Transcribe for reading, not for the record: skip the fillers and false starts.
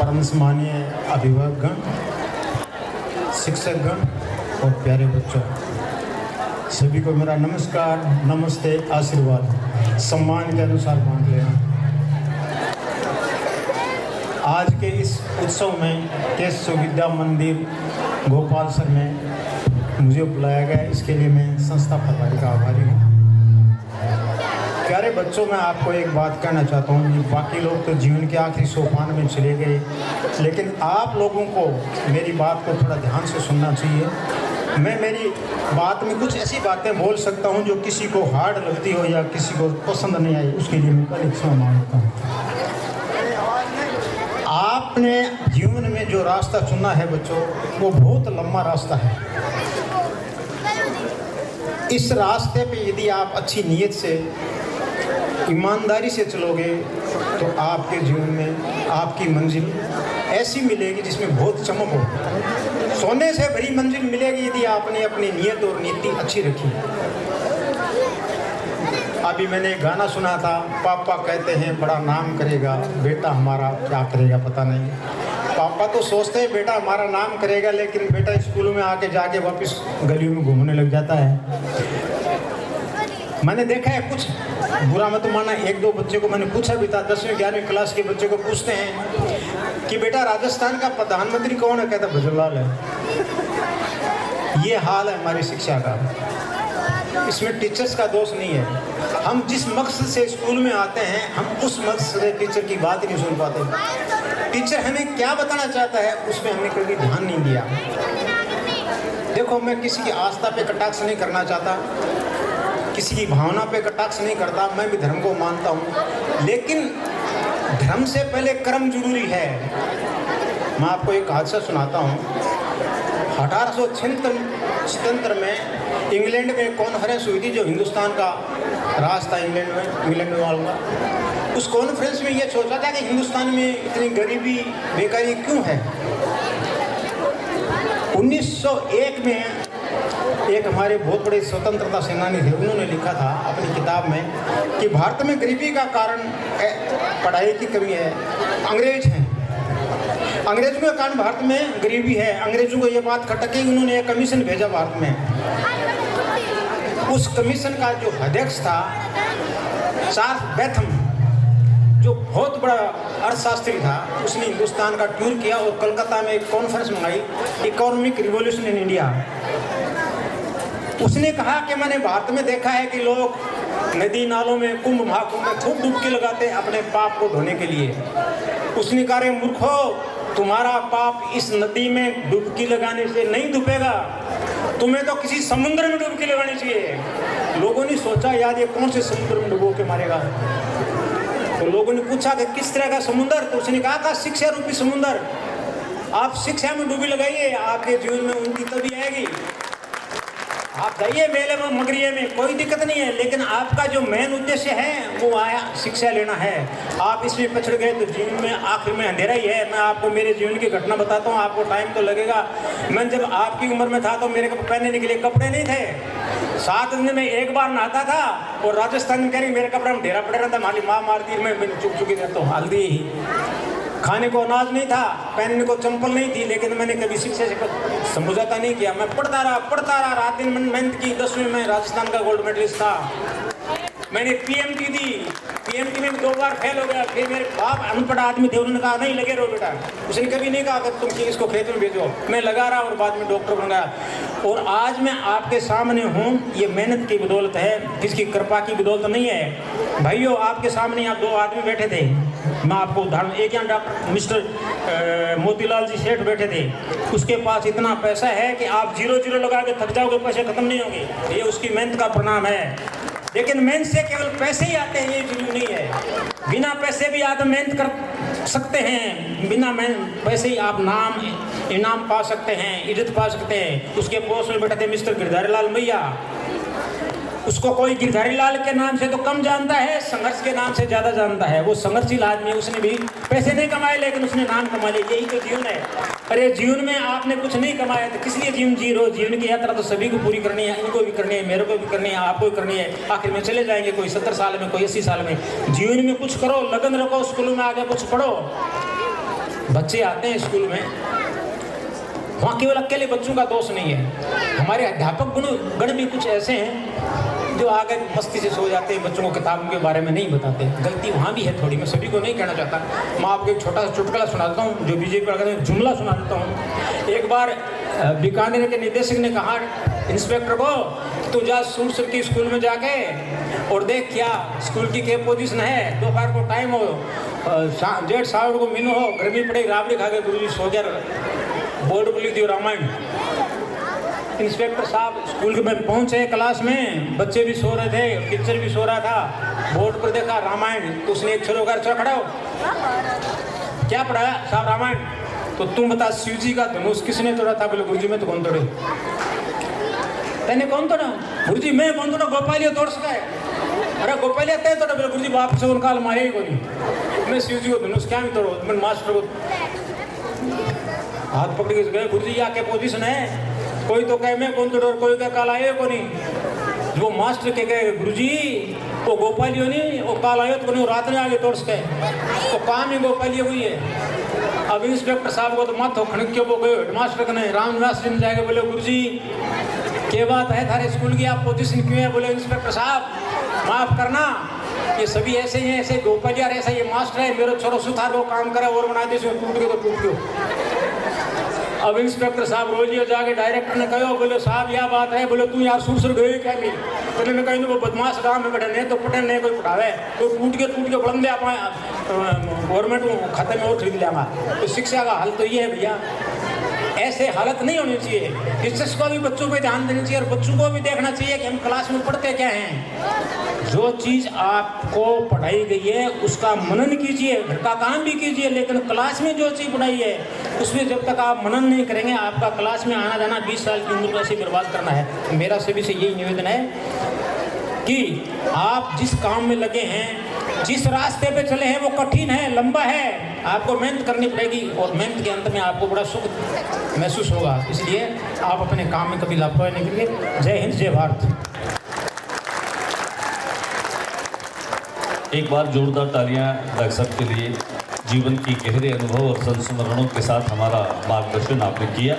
परम सम्मानीय अभिभावकगण, शिक्षकगण और प्यारे बच्चों, सभी को मेरा नमस्कार, नमस्ते, आशीर्वाद सम्मान के अनुसार बांध लेना। आज के इस उत्सव में केशव विद्या मंदिर गोपालसर में मुझे बुलाया गया, इसके लिए मैं संस्था प्रभारी का आभारी हूँ। प्यारे बच्चों, मैं आपको एक बात कहना चाहता हूँ कि बाकी लोग तो जीवन के आखिरी सोपान में चले गए, लेकिन आप लोगों को मेरी बात को थोड़ा ध्यान से सुनना चाहिए। मैं मेरी बात में कुछ ऐसी बातें बोल सकता हूँ जो किसी को हार्ड लगती हो या किसी को पसंद नहीं आई, उसके लिए मैं कल क्षमा मांगता हूँ। आपने जीवन में जो रास्ता चुना है बच्चों, वो बहुत लंबा रास्ता है। इस रास्ते पे यदि आप अच्छी नीयत से, ईमानदारी से चलोगे तो आपके जीवन में आपकी मंजिल ऐसी मिलेगी जिसमें बहुत चमक हो। सोने से भरी मंजिल मिलेगी यदि आपने अपनी नीयत और नीति अच्छी रखी। अभी मैंने एक गाना सुना था, पापा कहते हैं बड़ा नाम करेगा, बेटा हमारा क्या करेगा पता नहीं। पापा तो सोचते हैं बेटा हमारा नाम करेगा, लेकिन बेटा स्कूल में आके जाके वापस गलियों में घूमने लग जाता है। मैंने देखा है, कुछ बुरा मत मानना, एक दो बच्चे को मैंने पूछा भी था, 10वीं 11वीं क्लास के बच्चे को पूछते हैं कि बेटा राजस्थान का प्रधानमंत्री कौन है, कहता भजनलाल है। ये हाल है हमारी शिक्षा का। इसमें टीचर्स का दोष नहीं है। हम जिस मकसद से स्कूल में आते हैं, हम उस मकसद से टीचर की बात ही नहीं सुन पाते। टीचर हमें क्या बताना चाहता है उसमें हमने कभी ध्यान नहीं दिया। देखो, मैं किसी की आस्था पे कटाक्ष नहीं करना चाहता, किसी की भावना पे कटाक्ष नहीं करता, मैं भी धर्म को मानता हूँ, लेकिन धर्म से पहले कर्म जरूरी है। मैं आपको एक हादसा सुनाता हूँ। 1876 में इंग्लैंड में कॉन्फ्रेंस हुई थी, जो हिंदुस्तान का राज था इंग्लैंड में वालों का। उस कॉन्फ्रेंस में ये सोचा था कि हिंदुस्तान में इतनी गरीबी बेकारी क्यों है। 1901 में एक हमारे बहुत बड़े स्वतंत्रता सेनानी थे, उन्होंने लिखा था अपनी किताब में कि भारत में गरीबी का कारण पढ़ाई की कमी है, अंग्रेज हैं। अंग्रेजों के कारण भारत में गरीबी है। अंग्रेजों को ये बात खटकी, उन्होंने एक कमीशन भेजा भारत में। उस कमीशन का जो अध्यक्ष था चार्ल्स बेथम, जो बहुत बड़ा अर्थशास्त्री था, उसने हिंदुस्तान का टूर किया और कलकत्ता में एक कॉन्फ्रेंस मंगाई, इकोनॉमिक रिवॉल्यूशन इन इंडिया। उसने कहा कि मैंने भारत में देखा है कि लोग नदी नालों में, कुंभ महाकुंभ में खूब डुबकी लगाते हैं अपने पाप को धोने के लिए। उसने कहा, रे मूर्खो, तुम्हारा पाप इस नदी में डुबकी लगाने से नहीं डूबेगा, तुम्हें तो किसी समुद्र में डुबकी लगानी चाहिए। लोगों ने सोचा, यार ये कौन से समुद्र में डुबो के मारेगा। तो लोगों ने पूछा कि किस तरह का समुद्र, तो उसने कहा शिक्षा रूपी समुद्र। आप शिक्षा में डुबकी लगाइए, आपके जीवन में उन्नति तभी आएगी। आप जाइए मेले में, मगरिये में, कोई दिक्कत नहीं है, लेकिन आपका जो मेन उद्देश्य है वो आया शिक्षा लेना है। आप इसमें पछड़ गए तो जीवन में आखिर में अंधेरा ही है। मैं आपको मेरे जीवन की घटना बताता हूँ, आपको टाइम तो लगेगा। मैं जब आपकी उम्र में था तो मेरे को पहनने के लिए कपड़े नहीं थे। 7 दिन में एक बार नहाता था और राजस्थान में कह रही मेरे कपड़े में ढेरा पड़े रहता, हमारी माँ मारती, मैं चुप चुकी रहता हूँ, हल्दी ही। खाने को अनाज नहीं था, पहनने को चंपल नहीं थी, लेकिन मैंने कभी शिक्षा से समझौता नहीं किया। मैं पढ़ता रहा, रात दिन मेहनत की। 10वीं में राजस्थान का गोल्ड मेडलिस्ट था। मैंने पीएमटी दी, पीएमटी में 2 बार फेल हो गया। फिर मेरे बाप अनपढ़ आदमी थे, उन्होंने कहा नहीं लगे रहो बेटा। उसने कभी नहीं कहा कि तुम इसको खेत में भेजो। मैं लगा रहा और बाद में डॉक्टर बन गया। और आज मैं आपके सामने हूँ, ये मेहनत की बदौलत है, किसकी कृपा की बदौलत नहीं है। भाइयों, आपके सामने यहाँ 2 आदमी बैठे थे, मैं आपको उदाहरण, एक यहाँ डॉक्टर मिस्टर मोतीलाल जी सेठ बैठे थे। उसके पास इतना पैसा है कि आप 0-0 लगा के थक जाओगे, पैसे खत्म नहीं होंगे। ये उसकी मेहनत का परिणाम है। लेकिन मेहनत से केवल पैसे ही आते हैं ये जरूरी नहीं है। बिना पैसे भी आप मेहनत कर सकते हैं। बिना पैसे ही आप नाम इनाम पा सकते हैं, इज्जत पा सकते हैं। उसके पड़ोस में बैठे थे मिस्टर गिरधारी लाल मैया। उसको कोई गिरधारी लाल के नाम से तो कम जानता है, संघर्ष के नाम से ज़्यादा जानता है। वो संघर्षशील आदमी, उसने भी पैसे नहीं कमाए लेकिन उसने नाम कमा लिया। यही तो जीवन है। अरे जीवन में आपने कुछ नहीं कमाया तो किस लिए जीवन जी रहे हो? जीवन की यात्रा तो सभी को पूरी करनी है, इनको भी करनी है, मेरे को भी करनी है, आपको भी करनी है। आखिर में चले जाएंगे, कोई 70 साल में, कोई 80 साल में। जीवन में कुछ करो, लगन रखो, स्कूलों में आगे कुछ पढ़ो। बच्चे आते हैं स्कूल में, वहाँ केवल अकेले बच्चों का दोष नहीं है, हमारे अध्यापक गण भी कुछ ऐसे हैं जो आगे मस्ती से सो जाते हैं, बच्चों को किताबों के बारे में नहीं बताते। गलती वहाँ भी है थोड़ी, मैं सभी को नहीं कहना चाहता। मैं आपको एक छोटा सा चुटकुला सुनाता हूँ, जो बीजेपी का जुमला सुना देता हूँ। एक बार बीकानेर के निदेशक ने कहा इंस्पेक्टर को, तू जा सुरसर की स्कूल में जाके और देख क्या स्कूल की क्या पोजीशन है, दोपहर को टाइम हो, 1:30 को मीनू हो, गर्मी पड़े, राबड़ी खा के गुरु जी सो गया, बोर्ड पर लिख दियो रामायण। इंस्पेक्टर साहब स्कूल में पहुंचे, क्लास में बच्चे भी सो रहे थे, टीचर भी सो रहा था, बोर्ड पर देखा रामायण, तो उसने एक छोरो कर खड़ा हो, क्या पढ़ाया साहब रामायण, तो तुम बता शिव जी का धनुष किसने तोड़ा था? बोले गुरुजी मैं तो कौन तोड़े। तेने कौन तोड़ा? गुरुजी मैं कौन तोड़ा, गोपालिया तोड़ सका है। अरे गोपालिया तय तोड़ा? बोले गुरुजी बाप से उनका मारे ही कोई, मैं शिव जी को धनुष क्या भी तोड़ो। मैंने मास्टर को हाथ पकड़ के गए, गुरुजी यहाँ के पोजीशन है, कोई तो कहे मैं कौन तोड़ो, कोई कहे काल आयो को नहीं। वो मास्टर के गए गुरुजी वो गोपालियो नहीं, वो काल आयो तो नहीं, रात में आगे तोड़ सके, वो काम ही गोपालियो हुई है। अब इंस्पेक्टर साहब को तो मत हो खड़क के वो गए हेडमास्टर ने रामदास जी ने जाके बोले गुरुजी क्या बात है थारे स्कूल की, आप पोजीशन क्यों है? बोले इंस्पेक्टर साहब माफ करना, ये सभी ऐसे ही हैं, ऐसे गोपालिया ऐसा ये मास्टर है, मेरे छोरो सुधार वो काम करे और बना दे, टूट गए तो टूट गयो। अब इंस्पेक्टर साहब रोजियो जाके डायरेक्टर ने कहो, बोले साहब यह बात है, बोले तू यहाँ सुरसुर गए क्या मिल? बोले ने कहीं वो बदमाश गाँव में बैठे नहीं तो पटे नहीं कोई पढ़ावे, तो टूट के बढ़े आप गवर्नमेंट खाते में वो खरीद लिया। तो शिक्षा का हाल तो ये है भैया, ऐसे हालत नहीं होनी चाहिए। टीचर्स को भी बच्चों पे ध्यान देना चाहिए और बच्चों को भी देखना चाहिए कि हम क्लास में पढ़ते क्या हैं। जो चीज़ आपको पढ़ाई गई है उसका मनन कीजिए, घर का काम भी कीजिए, लेकिन क्लास में जो चीज़ पढ़ाई है उसमें जब तक आप मनन नहीं करेंगे, आपका क्लास में आना जाना 20 साल की उम्र को ऐसे बर्बाद करना है। मेरा सभी से यही निवेदन है कि आप जिस काम में लगे हैं, जिस रास्ते पे चले हैं वो कठिन है, लंबा है, आपको मेहनत करनी पड़ेगी और मेहनत के अंत में आपको बड़ा सुख महसूस होगा। इसलिए आप अपने काम में कभी लापरवाही नहीं करिए। जय हिंद, जय भारत। एक बार जोरदार तालियां डॉक्टर साहब के लिए। जीवन की गहरे अनुभव और संस्मरणों के साथ हमारा मार्गदर्शन आपने किया।